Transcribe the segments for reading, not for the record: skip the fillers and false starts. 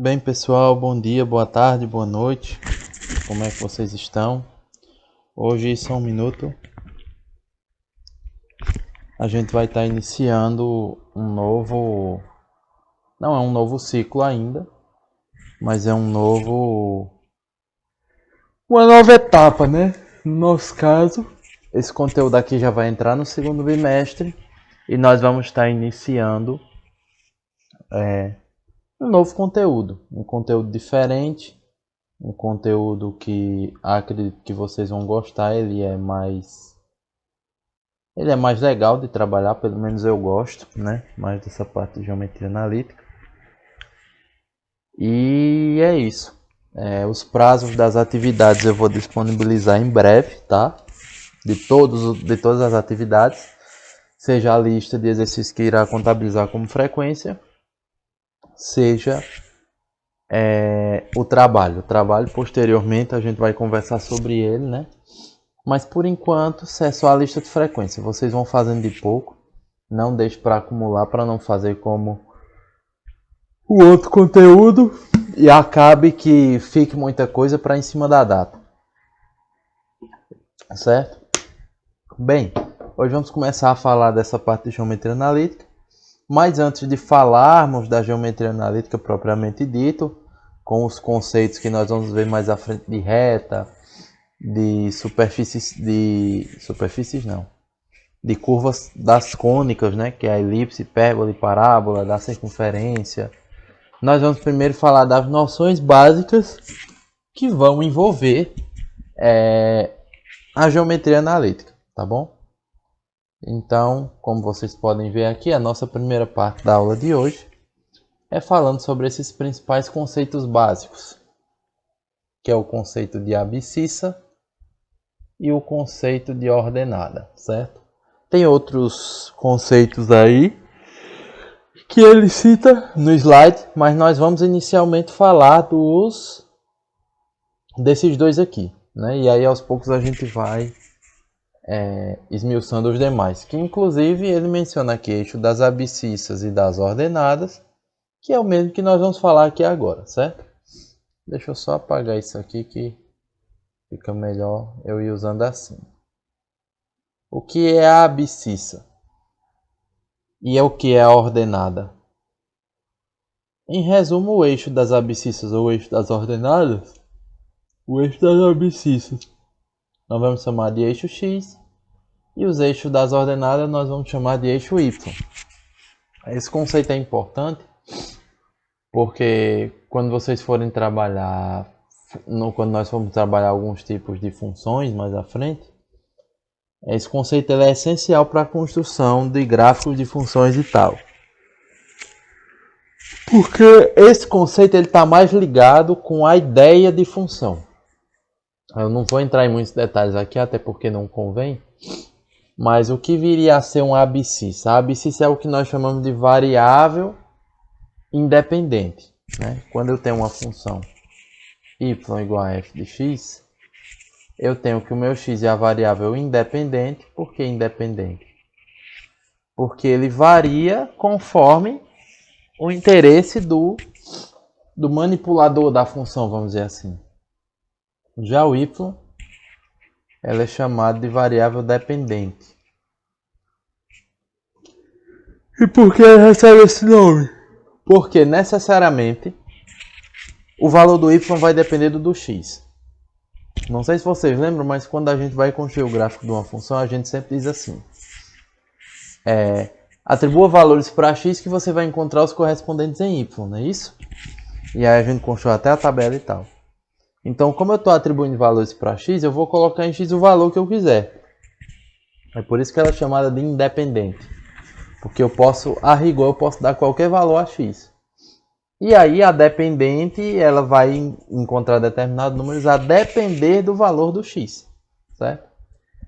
Bem, pessoal, bom dia, boa tarde, boa noite. Como é que vocês estão? Hoje, só um minuto. A gente vai estar iniciando não é um novo ciclo ainda, mas é uma nova etapa, né? No nosso caso, esse conteúdo aqui já vai entrar no segundo bimestre e nós vamos estar iniciando um novo conteúdo, um conteúdo diferente, um conteúdo que acredito que vocês vão gostar. Ele é mais legal de trabalhar, pelo menos eu gosto, né? Mais dessa parte de geometria analítica. E é isso. Os prazos das atividades eu vou disponibilizar em breve, tá? De todas as atividades, seja a lista de exercícios que irá contabilizar como frequência, seja o trabalho. O trabalho, posteriormente, a gente vai conversar sobre ele, né? Mas por enquanto, é só a lista de frequência. Vocês vão fazendo de pouco. Não deixe para acumular, para não fazer como o outro conteúdo e acabe que fique muita coisa para em cima da data. Certo? Bem, hoje vamos começar a falar dessa parte de geometria analítica. Mas antes de falarmos da geometria analítica propriamente dito, com os conceitos que nós vamos ver mais à frente de reta, de de curvas das cônicas, né, que é a elipse, hipérbole, parábola, da circunferência. Nós vamos primeiro falar das noções básicas que vão envolver a geometria analítica, tá bom? Então, como vocês podem ver aqui, a nossa primeira parte da aula de hoje é falando sobre esses principais conceitos básicos, que é o conceito de abscissa e o conceito de ordenada, certo? Tem outros conceitos aí que ele cita no slide, mas nós vamos inicialmente falar desses dois aqui, né? E aí aos poucos a gente vai esmiuçando os demais, que inclusive ele menciona aqui eixo das abscissas e das ordenadas, que é o mesmo que nós vamos falar aqui agora, certo? Deixa eu só apagar isso aqui que fica melhor eu ir usando assim. O que é a abscissa? E é o que é a ordenada? Em resumo, o eixo das abscissas ou o eixo das ordenadas, o eixo das abscissas nós vamos chamar de eixo X e os eixos das ordenadas nós vamos chamar de eixo Y. Esse conceito é importante porque quando vocês forem trabalhar, quando nós formos trabalhar alguns tipos de funções mais à frente, esse conceito é essencial para a construção de gráficos de funções e tal. Porque esse conceito está mais ligado com a ideia de função. Eu não vou entrar em muitos detalhes aqui, até porque não convém. Mas o que viria a ser uma abscissa? A abscissa é o que nós chamamos de variável independente, né? Quando eu tenho uma função y igual a f de x, eu tenho que o meu x é a variável independente. Por que independente? Porque ele varia conforme o interesse do manipulador da função, vamos dizer assim. Já o y, ela é chamada de variável dependente. E por que ela recebe esse nome? Porque necessariamente o valor do y vai depender do x. Não sei se vocês lembram, mas quando a gente vai construir o gráfico de uma função, a gente sempre diz assim: atribua valores para x que você vai encontrar os correspondentes em y, não é isso? E aí a gente constrói até a tabela e tal. Então, como eu estou atribuindo valores para x, eu vou colocar em x o valor que eu quiser. É por isso que ela é chamada de independente. Porque a rigor, eu posso dar qualquer valor a x. E aí a dependente, ela vai encontrar determinados números a depender do valor do x, certo?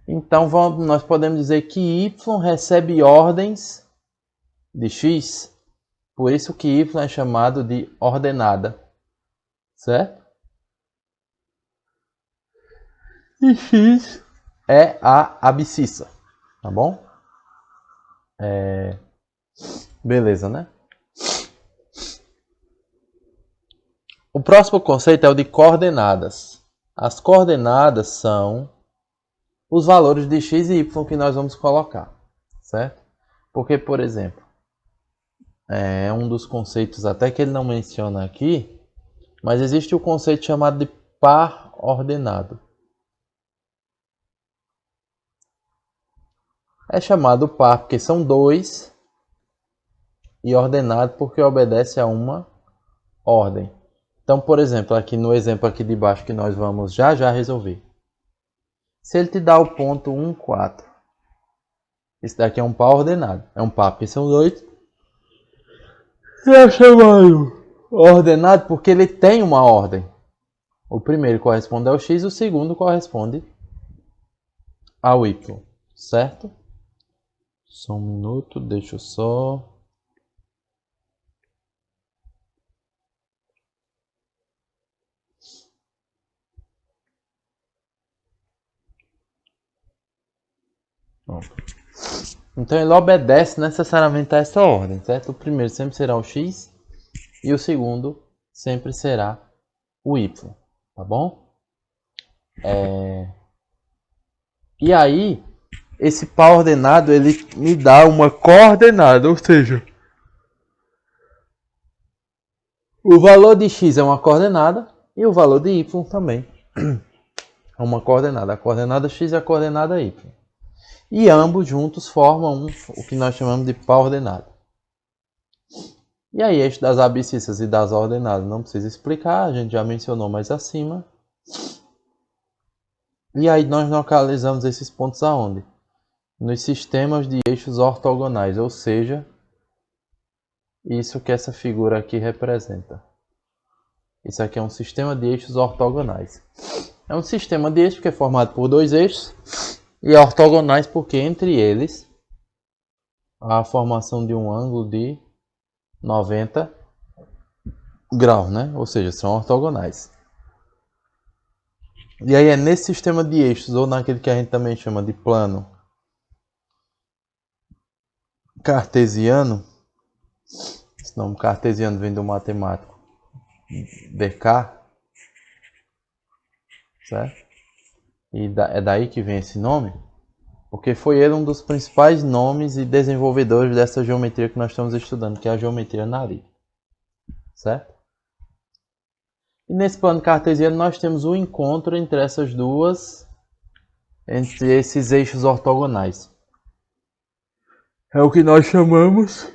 Então nós podemos dizer que y recebe ordens de x, por isso que y é chamado de ordenada, certo? E x é a abscissa, tá bom? Beleza, né? O próximo conceito é o de coordenadas. As coordenadas são os valores de x e y que nós vamos colocar, certo? Porque, por exemplo, é um dos conceitos até que ele não menciona aqui, mas existe o conceito chamado de par ordenado. É chamado par porque são dois e ordenado porque obedece a uma ordem. Então, por exemplo, aqui no exemplo aqui de baixo que nós vamos já resolver. Se ele te dá o ponto 1, 4, esse daqui é um par ordenado. É um par porque são dois. E é chamado ordenado porque ele tem uma ordem. O primeiro corresponde ao x, o segundo corresponde ao y, certo? Só um minuto, deixa eu só... Então ele obedece necessariamente a essa ordem, certo? O primeiro sempre será o x e o segundo sempre será o y, tá bom? E aí, esse par ordenado, ele me dá uma coordenada, ou seja, o valor de x é uma coordenada e o valor de y também é uma coordenada. A coordenada x e a coordenada y. E ambos juntos formam o que nós chamamos de par ordenado. E aí, eixo das abscissas e das ordenadas não precisa explicar, a gente já mencionou mais acima. E aí nós localizamos esses pontos aonde? Nos sistemas de eixos ortogonais, ou seja, isso que essa figura aqui representa. Isso aqui é um sistema de eixos ortogonais. É um sistema de eixos que é formado por dois eixos e ortogonais porque entre eles há a formação de um ângulo de 90 graus, né? Ou seja, são ortogonais. E aí é nesse sistema de eixos, ou naquele que a gente também chama de plano cartesiano, esse nome cartesiano vem do matemático Descartes, certo? E é daí que vem esse nome, porque foi ele um dos principais nomes e desenvolvedores dessa geometria que nós estamos estudando, que é a geometria analítica, certo? E nesse plano cartesiano nós temos um encontro entre entre esses eixos ortogonais. É o que nós chamamos,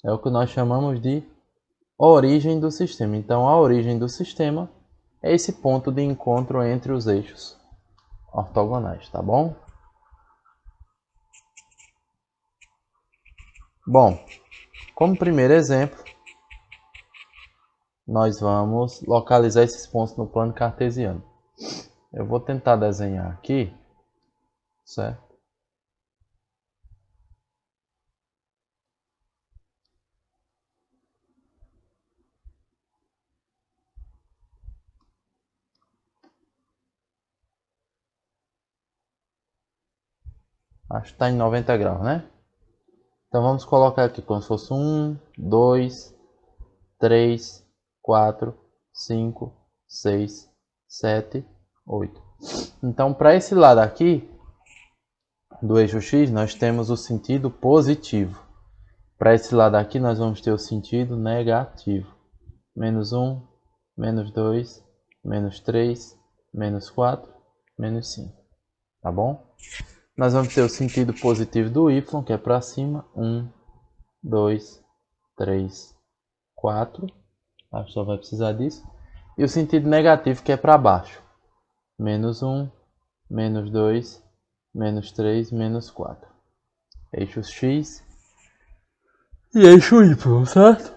é o que nós chamamos de origem do sistema. Então a origem do sistema é esse ponto de encontro entre os eixos ortogonais, tá bom? Bom, como primeiro exemplo, nós vamos localizar esses pontos no plano cartesiano. Eu vou tentar desenhar aqui, certo? Acho que está em 90 graus, né? Então vamos colocar aqui como se fosse 1, 2, 3, 4, 5, 6, 7, 8. Então para esse lado aqui do eixo x nós temos o sentido positivo. Para esse lado aqui nós vamos ter o sentido negativo. Menos 1, menos 2, menos 3, menos 4, menos 5. Tá bom? Nós vamos ter o sentido positivo do y, que é para cima. 1, 2, 3, 4. Acho que só vai precisar disso. E o sentido negativo, que é para baixo. Menos 1, menos 2, menos 3, menos 4. Eixo x e eixo y, certo?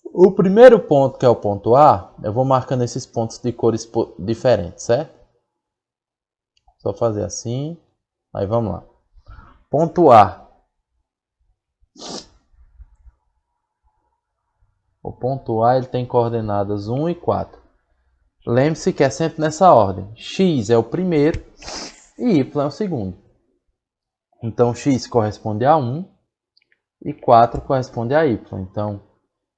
O primeiro ponto, que é o ponto A, eu vou marcando esses pontos de cores diferentes, certo? Só fazer assim. Aí vamos lá. Ponto A. O ponto A ele tem coordenadas 1 e 4. Lembre-se que é sempre nessa ordem. X é o primeiro e Y é o segundo. Então X corresponde a 1 e 4 corresponde a Y. Então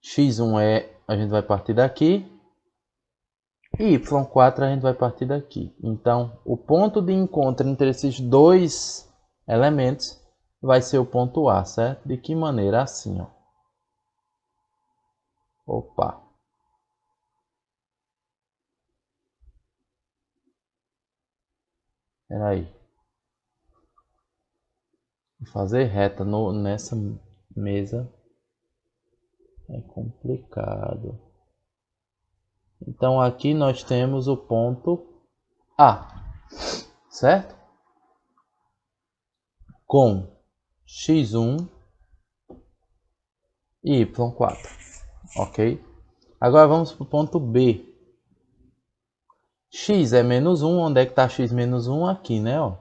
X1 é a gente vai partir daqui. E y4 a gente vai partir daqui. Então, o ponto de encontro entre esses dois elementos vai ser o ponto A, certo? De que maneira? Assim, ó. Opa. Espera aí. Vou fazer reta nessa mesa é complicado. Então, aqui nós temos o ponto A, certo? Com x1 e y4, ok? Agora vamos para o ponto B. X é menos 1, onde é que está x menos 1? Aqui, né? Ó.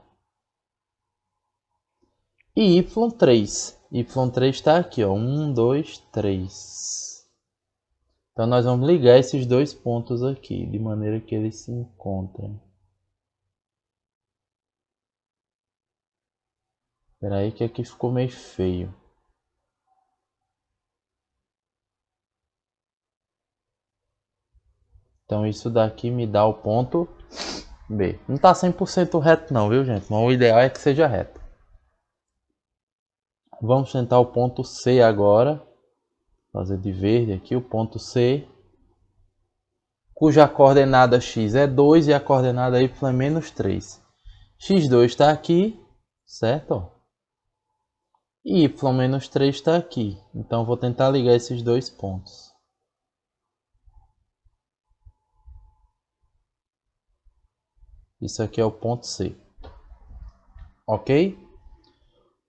E y3. Y3 está aqui, ó. 1, 2, 3. Então nós vamos ligar esses dois pontos aqui, de maneira que eles se encontrem. Espera aí que aqui ficou meio feio. Então isso daqui me dá o ponto B. Não está 100% reto não, viu gente? Mas o ideal é que seja reto. Vamos tentar o ponto C agora. Fazer de verde aqui o ponto C. Cuja coordenada x é 2 e a coordenada y é menos 3. x2 está aqui, certo? E y menos 3 está aqui. Então vou tentar ligar esses dois pontos. Isso aqui é o ponto C. Ok?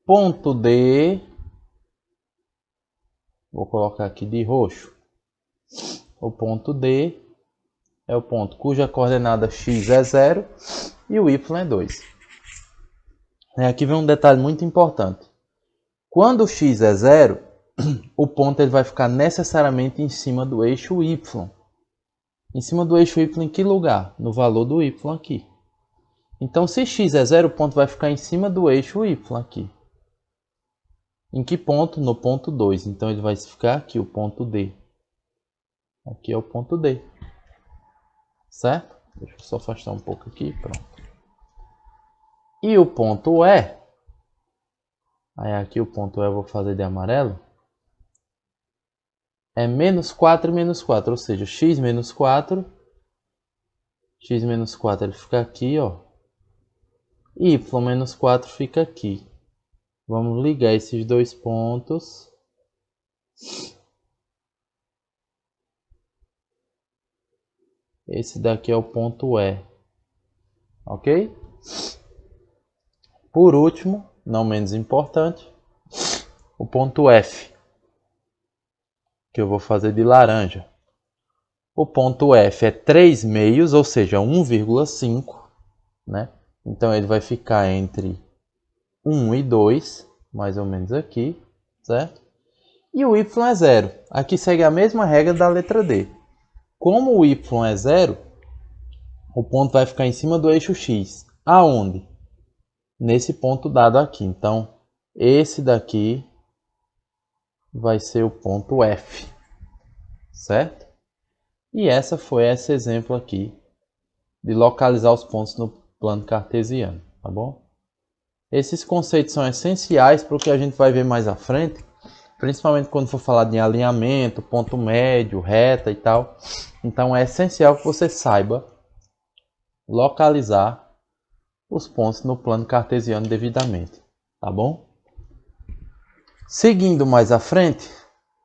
Ponto D. Vou colocar aqui de roxo. O ponto D é o ponto cuja coordenada x é 0 e o y é 2. Aqui vem um detalhe muito importante. Quando o x é 0, o ponto ele vai ficar necessariamente em cima do eixo y. Em cima do eixo y em que lugar? No valor do y aqui. Então, se x é 0, o ponto vai ficar em cima do eixo y aqui. Em que ponto? No ponto 2. Então, ele vai ficar aqui, o ponto D. Aqui é o ponto D. Certo? Deixa eu só afastar um pouco aqui. Pronto. E o ponto E. Aí aqui o ponto E eu vou fazer de amarelo. É menos 4 e menos 4. Ou seja, x menos 4. X menos 4 ele fica aqui, ó. Y menos 4 fica aqui. Vamos ligar esses dois pontos. Esse daqui é o ponto E. Ok? Por último, não menos importante, o ponto F. Que eu vou fazer de laranja. O ponto F é 3 meios, ou seja, 1,5. Né? Então ele vai ficar entre 1 e 2, mais ou menos aqui, certo? E o y é 0. Aqui segue a mesma regra da letra D. Como o y é 0, o ponto vai ficar em cima do eixo x. Aonde? Nesse ponto dado aqui. Então, esse daqui vai ser o ponto F, certo? E esse foi esse exemplo aqui de localizar os pontos no plano cartesiano, tá bom? Esses conceitos são essenciais para o que a gente vai ver mais à frente, principalmente quando for falar de alinhamento, ponto médio, reta e tal. Então é essencial que você saiba localizar os pontos no plano cartesiano devidamente, tá bom? Seguindo mais à frente,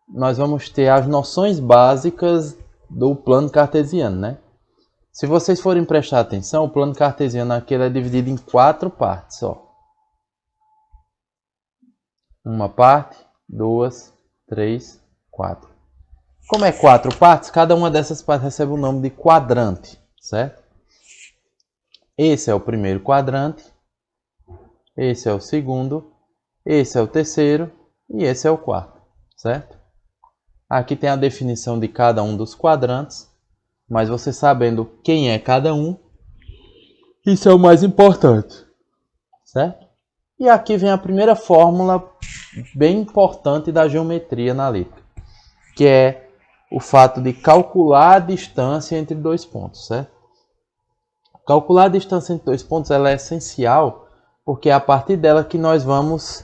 nós vamos ter as noções básicas do plano cartesiano, né? Se vocês forem prestar atenção, o plano cartesiano aqui é dividido em 4 partes, ó. Uma parte, 2, 3, 4. Como é 4 partes, cada uma dessas partes recebe o nome de quadrante, certo? Esse é o primeiro quadrante, esse é o segundo, esse é o terceiro e esse é o quarto, certo? Aqui tem a definição de cada um dos quadrantes, mas você sabendo quem é cada um, isso é o mais importante, certo? E aqui vem a primeira fórmula bem importante da geometria analítica, que é o fato de calcular a distância entre dois pontos, certo? Calcular a distância entre dois pontos ela é essencial, porque é a partir dela que nós vamos,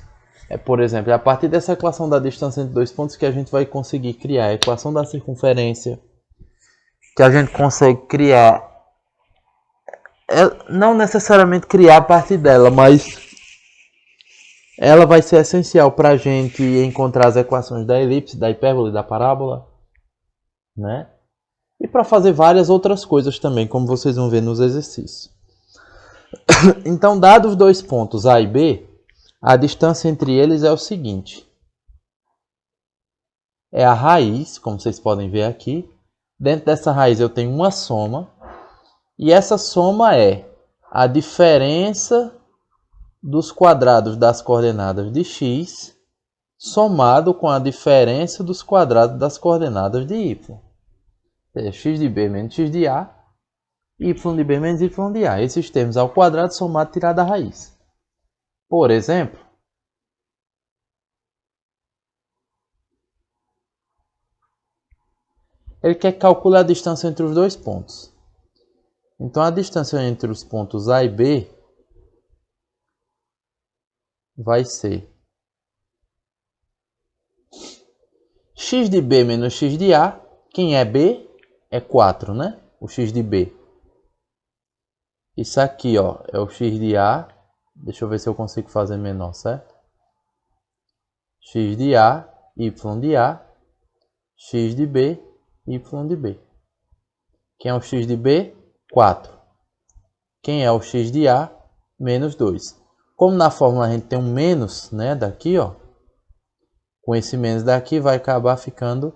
por exemplo, é a partir dessa equação da distância entre dois pontos que a gente vai conseguir criar a equação da circunferência, que a gente consegue criar, não necessariamente criar a partir dela, mas ela vai ser essencial para a gente encontrar as equações da elipse, da hipérbole, da parábola, né? E para fazer várias outras coisas também, como vocês vão ver nos exercícios. Então, dados os dois pontos A e B, a distância entre eles é o seguinte. É a raiz, como vocês podem ver aqui. Dentro dessa raiz eu tenho uma soma. E essa soma é a diferença dos quadrados das coordenadas de x somado com a diferença dos quadrados das coordenadas de y. Ou seja, x de b menos x de a, y de b menos y de a. Esses termos ao quadrado somado tirado da raiz. Por exemplo, ele quer calcular a distância entre os dois pontos. Então, a distância entre os pontos A e B vai ser x de b menos x de a. Quem é b? É 4, né? O x de b. Isso aqui, ó, é o x de a. Deixa eu ver se eu consigo fazer menor, certo? X de a, y de a, x de b, y de b. Quem é o x de b? 4. Quem é o x de a? Menos 2. Como na fórmula a gente tem um menos, né, daqui, ó, com esse menos daqui vai acabar ficando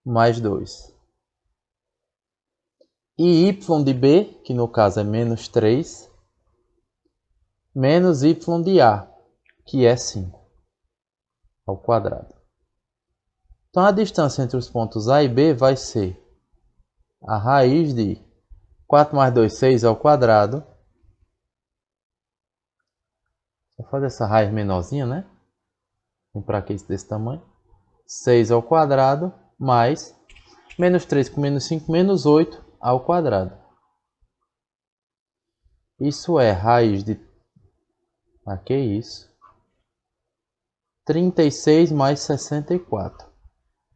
mais 2. E y de b, que no caso é menos 3, menos y de a, que é 5, ao quadrado. Então, a distância entre os pontos A e B vai ser a raiz de 4 mais 2, 6 ao quadrado. Vou fazer essa raiz menorzinha, né? Para que isso desse tamanho. 6 ao quadrado, mais menos 3 com menos 5, menos 8 ao quadrado. Isso é raiz de... Ah, que isso? 36 mais 64.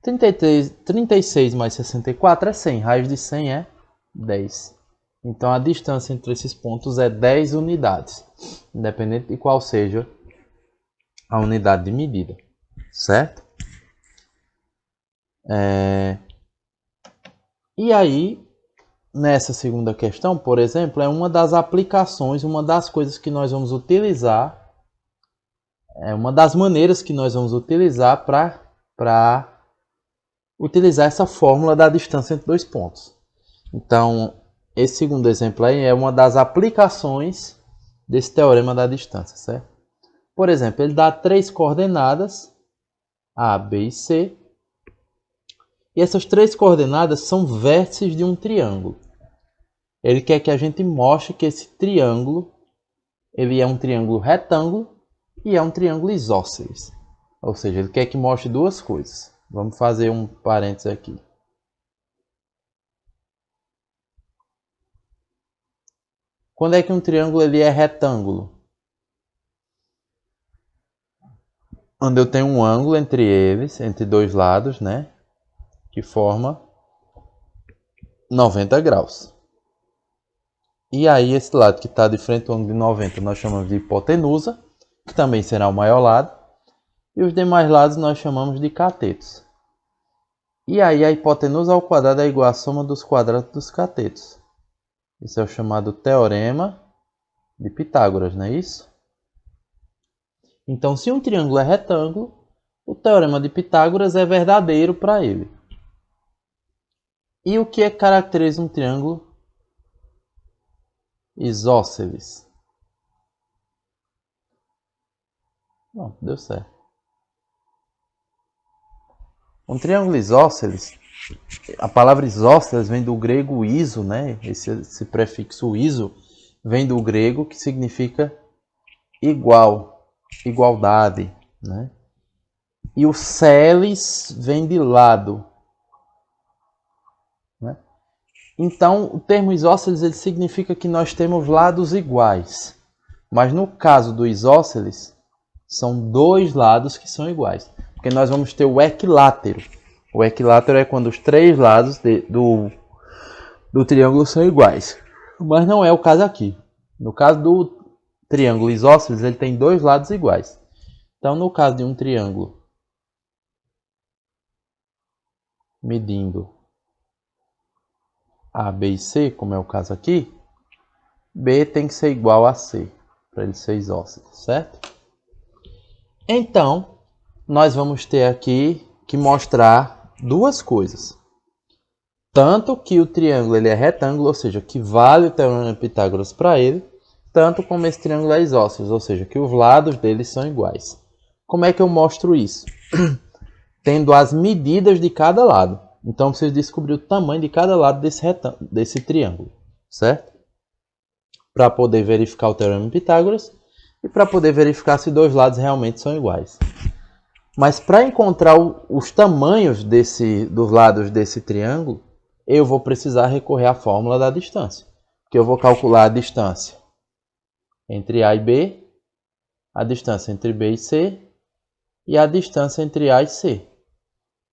36 mais 64 é 100. Raiz de 100 é 10. Então, a distância entre esses pontos é 10 unidades. Independente de qual seja a unidade de medida. Certo? E aí, nessa segunda questão, por exemplo, é uma das aplicações, uma das coisas que nós vamos utilizar, é uma das maneiras que nós vamos utilizar para utilizar essa fórmula da distância entre dois pontos. Então, esse segundo exemplo aí é uma das aplicações desse teorema da distância, certo? Por exemplo, ele dá três coordenadas, A, B e C. E essas três coordenadas são vértices de um triângulo. Ele quer que a gente mostre que esse triângulo, ele é um triângulo retângulo e é um triângulo isósceles. Ou seja, ele quer que mostre duas coisas. Vamos fazer um parênteses aqui. Quando é que um triângulo ele é retângulo? Quando eu tenho um ângulo entre eles, entre dois lados, né? Que forma 90 graus. E aí esse lado que está de frente ao ângulo de 90 nós chamamos de hipotenusa, que também será o maior lado. E os demais lados nós chamamos de catetos. E aí a hipotenusa ao quadrado é igual à soma dos quadrados dos catetos. Esse é o chamado teorema de Pitágoras, não é isso? Então, se um triângulo é retângulo, o teorema de Pitágoras é verdadeiro para ele. E o que é que caracteriza um triângulo isósceles? Não, deu certo. Um triângulo isósceles, a palavra isósceles vem do grego iso, né? Esse prefixo iso vem do grego que significa igual, igualdade, né? E o celes vem de lado. Então, o termo isósceles ele significa que nós temos lados iguais. Mas no caso do isósceles, são dois lados que são iguais. Porque nós vamos ter o equilátero. O equilátero é quando os três lados do triângulo são iguais. Mas não é o caso aqui. No caso do triângulo isósceles, ele tem dois lados iguais. Então, no caso de um triângulo medindo A, B e C, como é o caso aqui, B tem que ser igual a C, para ele ser isósceles, certo? Então, nós vamos ter aqui que mostrar duas coisas. Tanto que o triângulo ele é retângulo, ou seja, que vale o teorema de Pitágoras para ele, tanto como esse triângulo é isósceles, ou seja, que os lados dele são iguais. Como é que eu mostro isso? Tendo as medidas de cada lado. Então, vocês descobrir o tamanho de cada lado desse triângulo, certo? Para poder verificar o teorema de Pitágoras e para poder verificar se dois lados realmente são iguais. Mas para encontrar os tamanhos dos lados desse triângulo, eu vou precisar recorrer à fórmula da distância. Que eu vou calcular a distância entre A e B, a distância entre B e C e a distância entre A e C.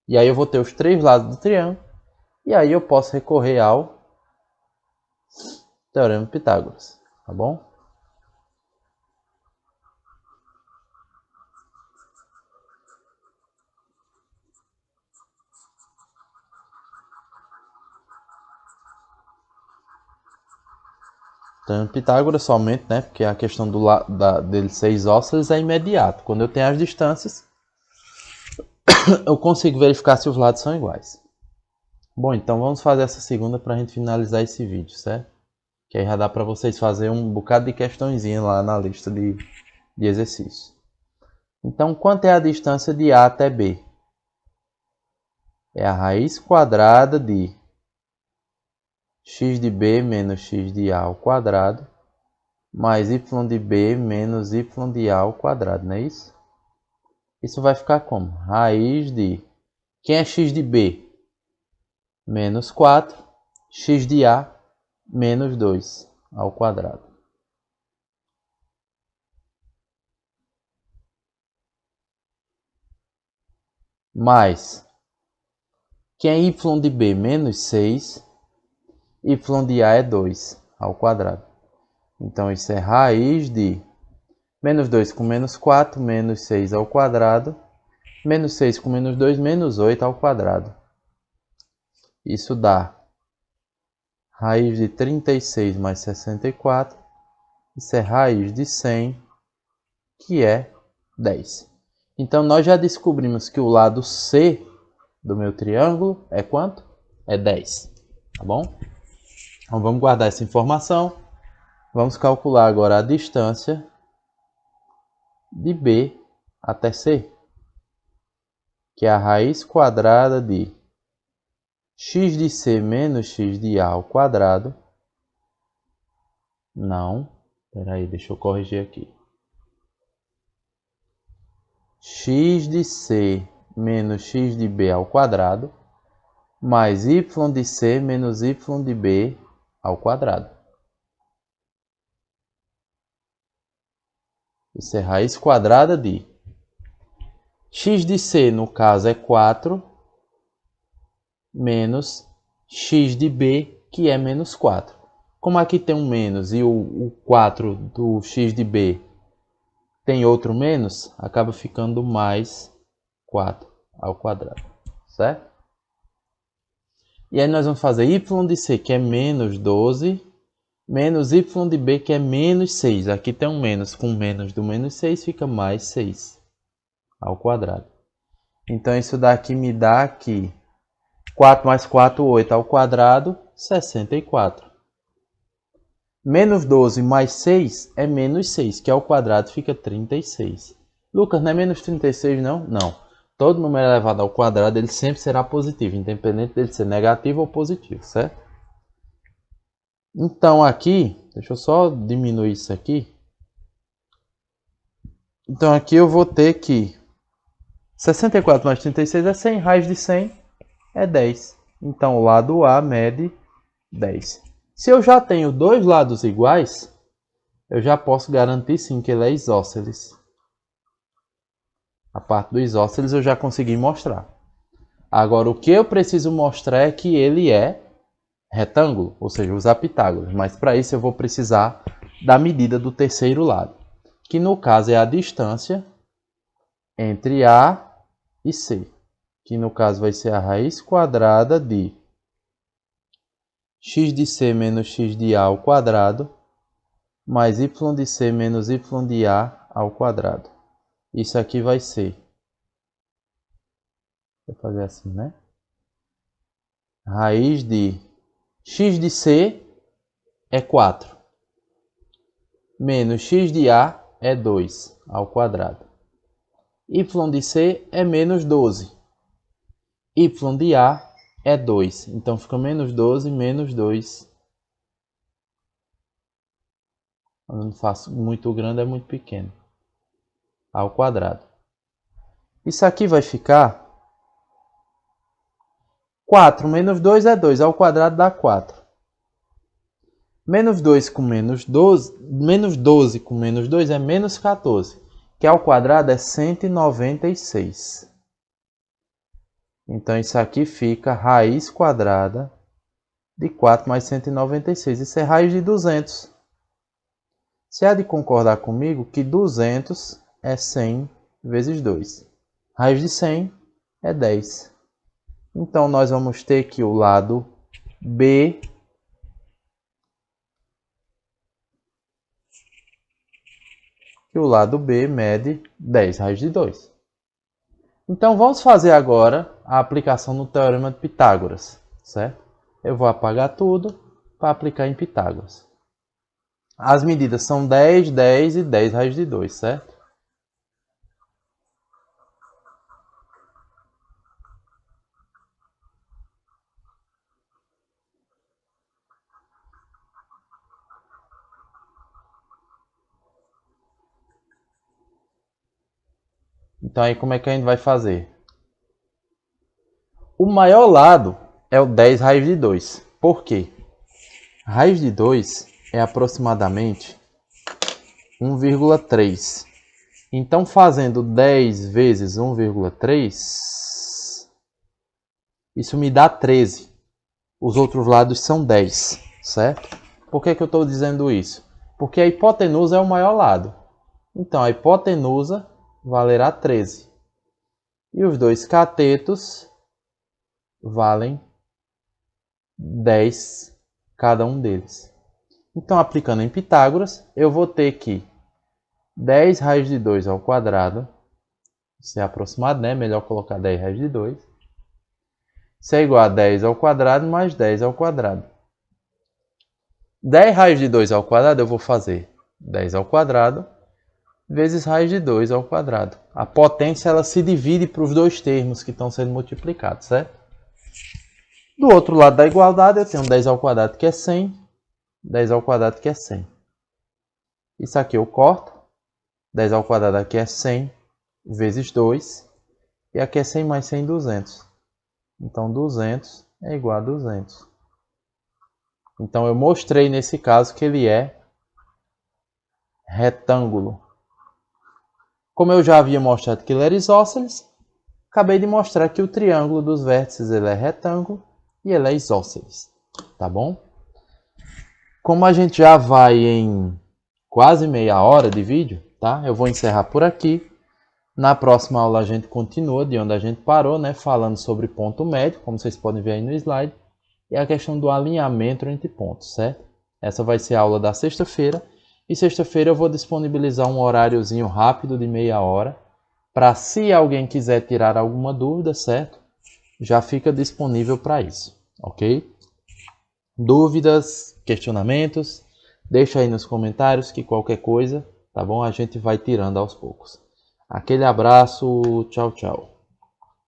E aí eu vou ter os três lados do triângulo e aí eu posso recorrer ao teorema de Pitágoras, tá bom? Teorema de Pitágoras somente, né? Porque a questão dele ser isósceles é imediato. Quando eu tenho as distâncias, eu consigo verificar se os lados são iguais. Bom, então vamos fazer essa segunda para a gente finalizar esse vídeo, certo? Que aí já dá para vocês fazerem um bocado de questõezinha lá na lista de exercícios. Então, quanto é a distância de A até B? É a raiz quadrada de x de B menos x de A ao quadrado, mais y de B menos y de A ao quadrado, não é isso? Isso vai ficar como? Raiz de... Quem é x de B? Menos 4, x de A, menos 2 ao quadrado. Mais, quem é y de B? Menos 6, y de A é 2 ao quadrado. Então, isso é raiz de menos 2 com menos 4, menos 6 ao quadrado, menos 6 com menos 2, menos 8 ao quadrado. Isso dá raiz de 36 mais 64, isso é raiz de 100, que é 10. Então, nós já descobrimos que o lado C do meu triângulo é quanto? É 10, tá bom? Então, vamos guardar essa informação. Vamos calcular agora a distância de B até C, que é a raiz quadrada de x de C menos x de A ao quadrado. Não, peraí, deixa eu corrigir aqui. X de C menos x de B ao quadrado, mais y de C menos y de B ao quadrado. Isso é raiz quadrada de x de C, no caso, é 4, menos x de B, que é menos 4. Como aqui tem um menos e o 4 do x de B tem outro menos, acaba ficando mais 4 ao quadrado, certo? E aí nós vamos fazer y de C, que é menos 12, menos y de B, que é menos 6. Aqui tem um menos, com menos do menos 6 fica mais 6 ao quadrado. Então isso daqui me dá aqui 4 mais 4, 8 ao quadrado, 64. Menos 12 mais 6 é menos 6, que ao quadrado fica 36. Lucas, não é menos 36 não? Não. Todo número elevado ao quadrado ele sempre será positivo, independente dele ser negativo ou positivo, certo? Então aqui, deixa eu só diminuir isso aqui. Então aqui eu vou ter que 64 mais 36 é 100, raiz de 100 é 10. Então o lado A mede 10. Se eu já tenho dois lados iguais, eu já posso garantir sim que ele é isósceles. A parte do isósceles eu já consegui mostrar. Agora, o que eu preciso mostrar é que ele é retângulo, ou seja, usar Pitágoras. Mas para isso eu vou precisar da medida do terceiro lado, que no caso é a distância entre A e C, que no caso vai ser a raiz quadrada de x de C menos x de A ao quadrado, mais y de C menos y de A ao quadrado. Isso aqui vai ser, vou fazer assim, né? Raiz de x de C é 4, menos x de A é 2 ao quadrado. Y de C é menos 12. Y de A é 2. Então fica menos 12 menos 2. Eu não faço muito grande, é muito pequeno. Ao quadrado. Isso aqui vai ficar 4 menos 2 é 2. Ao quadrado dá 4. Menos 2 com menos 12. Menos 12 com menos 2 é menos 14. Que ao quadrado é 196. Então isso aqui fica raiz quadrada de 4 mais 196. Isso é raiz de 200. Você há de concordar comigo que 200 é 100 vezes 2. Raiz de 100 é 10. Então nós vamos ter que o lado B mede 10 raiz de 2. Então vamos fazer agora a aplicação no Teorema de Pitágoras, certo? Eu vou apagar tudo para aplicar em Pitágoras. As medidas são 10, 10 e 10 raiz de 2, certo? Então aí como é que a gente vai fazer? O maior lado é o 10 raiz de 2. Por quê? Raiz de 2 é aproximadamente 1,3. Então, fazendo 10 vezes 1,3, isso me dá 13. Os outros lados são 10, certo? Por que eu estou dizendo isso? Porque a hipotenusa é o maior lado. Então, a hipotenusa valerá 13. E os dois catetos valem 10 cada um deles. Então, aplicando em Pitágoras, eu vou ter que 10 raiz de 2 ao quadrado, isso é aproximado, né? Melhor colocar 10 raiz de 2. Isso é igual a 10 ao quadrado mais 10 ao quadrado. 10 raiz de 2 ao quadrado eu vou fazer 10 ao quadrado vezes raiz de 2 ao quadrado. A potência ela se divide para os dois termos que estão sendo multiplicados, certo? Do outro lado da igualdade eu tenho 10 ao quadrado que é 100, 10 ao quadrado que é 100. Isso aqui eu corto. 10 ao quadrado aqui é 100 vezes 2. E aqui é 100 mais 100, 200. Então 200 é igual a 200. Então eu mostrei nesse caso que ele é retângulo. Como eu já havia mostrado que ele era isósceles, acabei de mostrar que o triângulo dos vértices ele é retângulo e ele é isósceles. Tá bom? Como a gente já vai em quase meia hora de vídeo, tá? Eu vou encerrar por aqui. Na próxima aula a gente continua de onde a gente parou, né? Falando sobre ponto médio, como vocês podem ver aí no slide, e a questão do alinhamento entre pontos, certo? Essa vai ser a aula da sexta-feira. E sexta-feira eu vou disponibilizar um horáriozinho rápido de meia hora, para se alguém quiser tirar alguma dúvida, certo? Já fica disponível para isso, ok? Dúvidas, questionamentos, deixa aí nos comentários que qualquer coisa, tá bom? A gente vai tirando aos poucos. Aquele abraço, tchau, tchau.